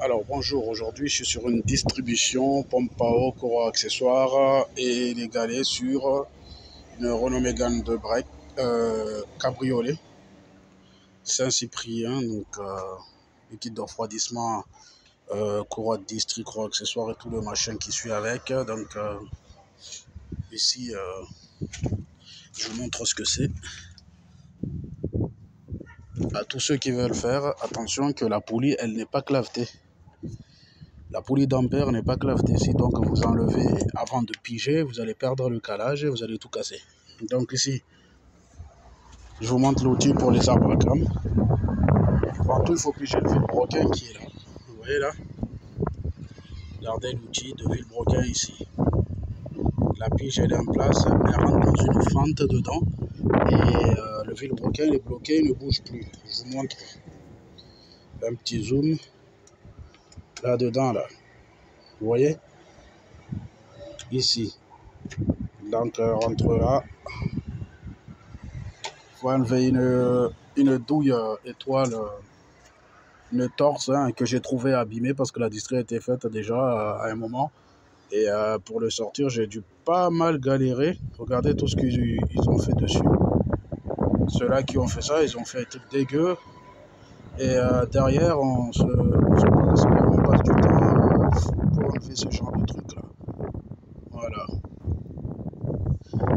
Alors bonjour, aujourd'hui je suis sur une distribution pompe à eau, courroie accessoires et les galets sur une Renault Mégane de break cabriolet Saint-Cyprien, donc liquide de refroidissement, courroie de district, courroie accessoire et tout le machin qui suit avec. Donc ici je vous montre ce que c'est. À tous ceux qui veulent faire, attention que la poulie elle n'est pas clavetée. La poulie d'ampère n'est pas clavetée ici, donc vous enlevez avant de piger, vous allez perdre le calage et vous allez tout casser. Donc ici, je vous montre l'outil pour les arbres à cam. Avant tout, il faut piger le vilebrequin qui est là. Vous voyez là? Regardez l'outil de vilebrequin ici. La pige elle est en place, elle rentre dans une fente dedans et le vilebrequin est bloqué, il ne bouge plus. Je vous montre un petit zoom là-dedans là. Vous voyez? Ici. Donc rentre là. Il faut enlever une douille étoile, une torse que j'ai trouvé abîmée parce que la distrie a été faite déjà à un moment. Et pour le sortir, j'ai dû pas mal galérer. Regardez tout ce qu'ils ont fait dessus. Ceux-là qui ont fait ça, ils ont fait un truc dégueu. Et derrière, on passe du temps pour enlever ce genre de truc là. Voilà.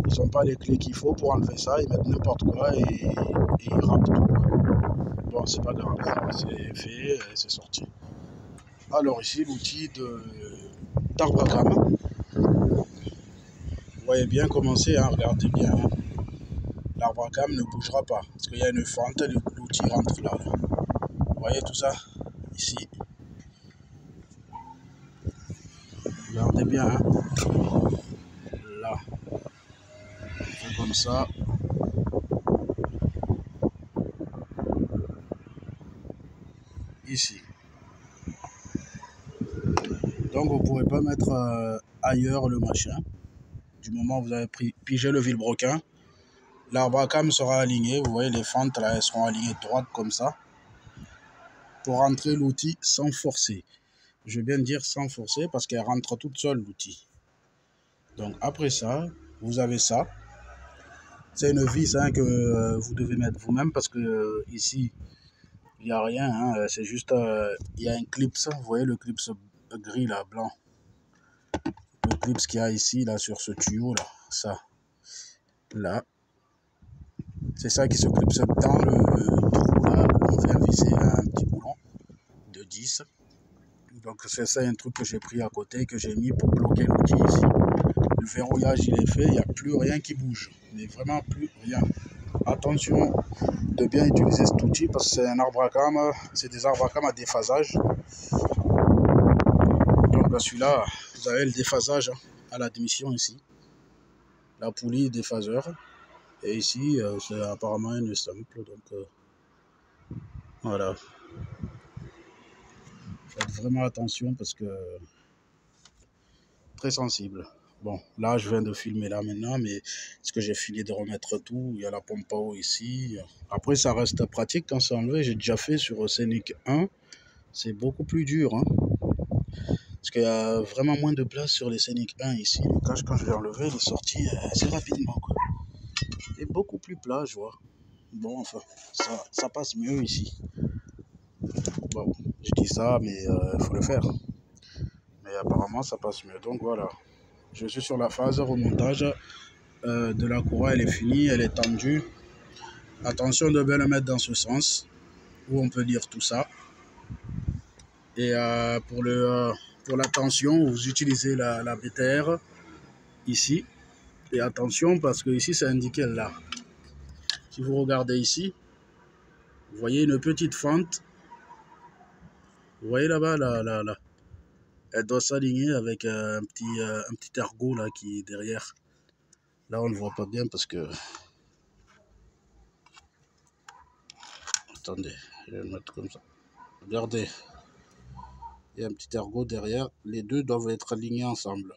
Ils n'ont pas les clés qu'il faut pour enlever ça. Ils mettent n'importe quoi et ils râpent tout. Bon, c'est pas grave. C'est fait et c'est sorti. Alors ici, l'outil d'arbre à cam. Vous voyez bien comment c'est, hein, regardez bien. Hein. L'arbre à cam ne bougera pas parce qu'il y a une fente, l'outil rentre là. Vous voyez tout ça ici. Regardez bien. Hein. Là. C'est comme ça. Ici. Donc vous ne pourrez pas mettre ailleurs le machin. Du moment où vous avez pigé le vilebrequin, l'arbre à cam sera aligné. Vous voyez les fentes là, elles seront alignées droites comme ça. Pour rentrer l'outil sans forcer. Je vais bien dire sans forcer parce qu'elle rentre toute seule l'outil. Donc après ça, vous avez ça. C'est une vis que vous devez mettre vous-même parce que ici, il n'y a rien. Hein, c'est juste, il y a un clips. Vous voyez le clips gris là, blanc. Le clips qu'il y a ici, là, sur ce tuyau là. Ça. Là. C'est ça qui se clipse dans le trou là. On vient visser un petit boulon de 10. Donc c'est ça un truc que j'ai pris à côté, que j'ai mis pour bloquer l'outil ici. Le verrouillage il est fait, il n'y a plus rien qui bouge. Mais vraiment plus rien. Attention de bien utiliser cet outil parce que c'est un arbre à cam, c'est des arbres à cam à déphasage. Donc celui-là, vous avez le déphasage à l'admission ici. La poulie déphaseur. Et ici, c'est apparemment une simple. Donc voilà. Faites vraiment attention parce que très sensible. Bon, là, je viens de filmer là maintenant, mais est-ce que j'ai fini de remettre tout? Il y a la pompe à eau ici. Après, ça reste pratique quand c'est enlevé. J'ai déjà fait sur Scénic 1. C'est beaucoup plus dur. Hein, parce qu'il y a vraiment moins de place sur les Scénic 1 ici. Le cache, quand je l'ai enlevé, il est sorti assez rapidement. Quoi. Il est beaucoup plus plat, je vois. Bon, enfin, ça passe mieux ici. Bon, je dis ça, mais il faut le faire. Mais apparemment, ça passe mieux. Donc voilà. Je suis sur la phase remontage de la courroie, elle est finie, elle est tendue. Attention de bien le mettre dans ce sens, où on peut lire tout ça. Et pour la tension, vous utilisez la BTR ici. Et attention parce que ici c'est indiqué là. Si vous regardez ici, vous voyez une petite fente. Vous voyez là-bas, là. Elle doit s'aligner avec un petit ergot là qui est derrière. Là on ne le voit pas bien parce que... Attendez, je vais le mettre comme ça. Regardez, il y a un petit ergot derrière. Les deux doivent être alignés ensemble.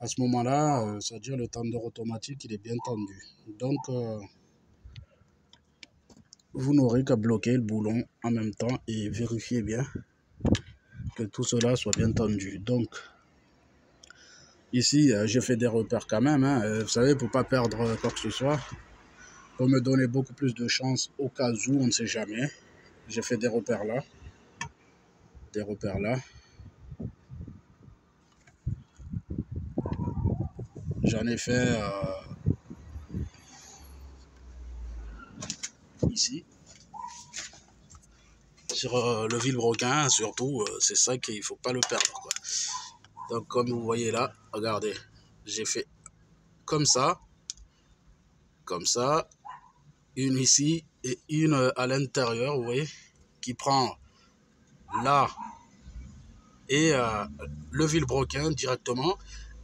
À ce moment-là, ça veut dire le tendeur automatique, il est bien tendu. Donc, vous n'aurez qu'à bloquer le boulon en même temps et vérifier bien que tout cela soit bien tendu. Donc, ici, j'ai fait des repères quand même, hein, vous savez, pour ne pas perdre quoi que ce soit, pour me donner beaucoup plus de chance au cas où, on ne sait jamais. J'ai fait des repères là, J'en ai fait ici, sur le vilebrequin, surtout, c'est ça qu'il ne faut pas le perdre, quoi. Donc, comme vous voyez là, regardez, j'ai fait comme ça, une ici et une à l'intérieur, vous voyez, qui prend là et le vilebrequin directement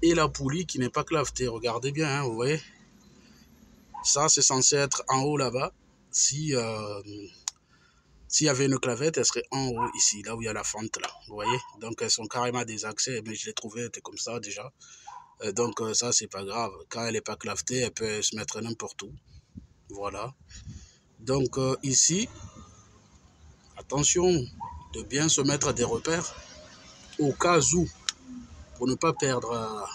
et la poulie qui n'est pas clavetée. Regardez bien, hein, vous voyez. Ça, c'est censé être en haut là-bas. Si s'il y avait une clavette, elle serait en haut ici, là où il y a la fente là. Vous voyez. Donc elles sont carrément des accès, mais je l'ai trouvé, elle était comme ça déjà. Donc ça, c'est pas grave. Quand elle n'est pas clavetée, elle peut se mettre n'importe où. Voilà. Donc ici, attention de bien se mettre des repères au cas où, pour ne pas perdre.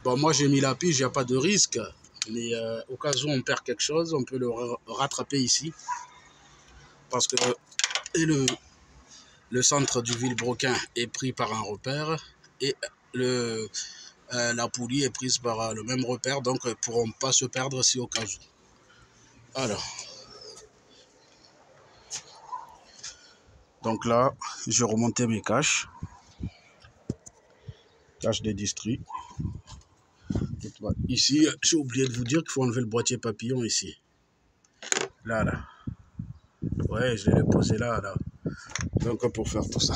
Bon, moi j'ai mis la pige, il n'y a pas de risque, mais au cas où on perd quelque chose, on peut le rattraper ici. Parce que le centre du vilebrequin est pris par un repère et la poulie est prise par le même repère, donc ils ne pourront pas se perdre si au cas où. Alors, donc là, j'ai remonté mes caches des districts. Ici, j'ai oublié de vous dire qu'il faut enlever le boîtier papillon ici. Là. Ouais, je l'ai posé là. Donc, pour faire tout ça.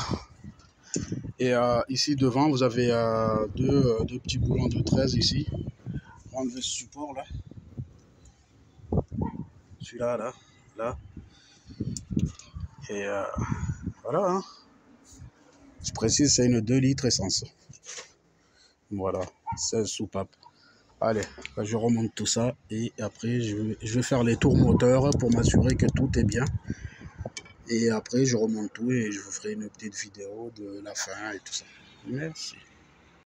Et ici, devant, vous avez deux petits boulons de 13 ici. On va enlever ce support là. Celui-là, là. Et voilà. Hein. Je précise, c'est une 2 litres essence. Voilà, 16 soupapes. Allez, je remonte tout ça et après je vais faire les tours moteurs pour m'assurer que tout est bien. Et après je remonte tout et je vous ferai une petite vidéo de la fin et tout ça. Merci.